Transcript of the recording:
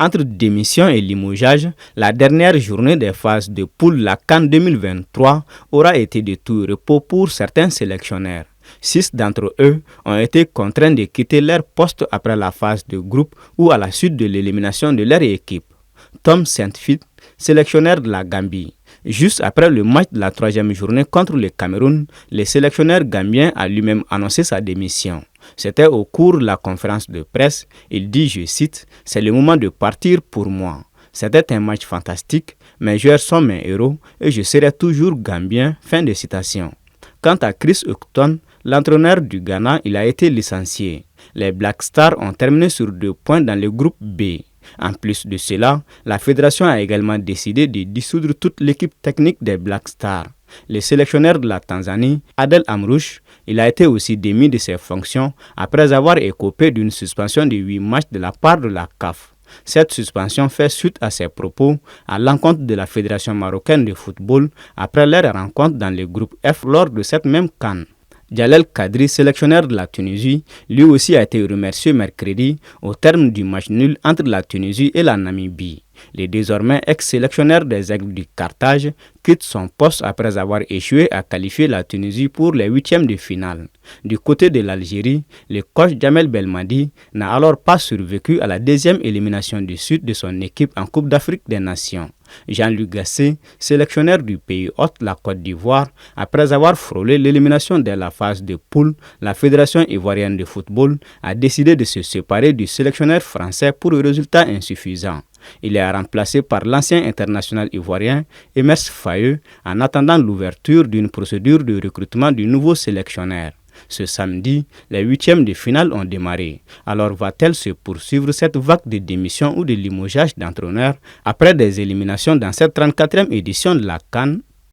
Entre démission et limogeage, la dernière journée des phases de poule la CAN 2023 aura été de tout repos pour certains sélectionneurs. 6 d'entre eux ont été contraints de quitter leur poste après la phase de groupe ou à la suite de l'élimination de leur équipe. Tom Saintfiet, sélectionneur de la Gambie. Juste après le match de la troisième journée contre le Cameroun, le sélectionneur gambien a lui-même annoncé sa démission. C'était au cours de la conférence de presse. Il dit, je cite, « C'est le moment de partir pour moi. C'était un match fantastique, mes joueurs sont mes héros et je serai toujours gambien. » Fin de citation. Quant à Chris Hughton, l'entraîneur du Ghana, il a été licencié. Les Black Stars ont terminé sur 2 points dans le groupe B. En plus de cela, la fédération a également décidé de dissoudre toute l'équipe technique des Black Stars. Le sélectionneur de la Tanzanie, Adel Amrouche, il a été aussi démis de ses fonctions après avoir écopé d'une suspension de 8 matchs de la part de la CAF. Cette suspension fait suite à ses propos à l'encontre de la Fédération marocaine de football après leur rencontre dans le groupe F lors de cette même CAN. Djalel Kadri, sélectionneur de la Tunisie, lui aussi a été remercié mercredi au terme du match nul entre la Tunisie et la Namibie. Le désormais ex-sélectionneur des Aigles du Carthage quitte son poste après avoir échoué à qualifier la Tunisie pour les 8e de finale. Du côté de l'Algérie, le coach Djamel Belmadi n'a alors pas survécu à la 2e élimination du sud de son équipe en Coupe d'Afrique des Nations. Jean-Luc Gasset, sélectionneur du pays hôte, la Côte d'Ivoire, après avoir frôlé l'élimination de la phase de poule, la Fédération ivoirienne de football a décidé de se séparer du sélectionneur français pour un résultat insuffisant. Il est remplacé par l'ancien international ivoirien Emers Faye en attendant l'ouverture d'une procédure de recrutement du nouveau sélectionneur. Ce samedi, les 8e de finale ont démarré. Alors va-t-elle se poursuivre cette vague de démissions ou de limogeage d'entraîneurs après des éliminations dans cette 34e édition de la CAN?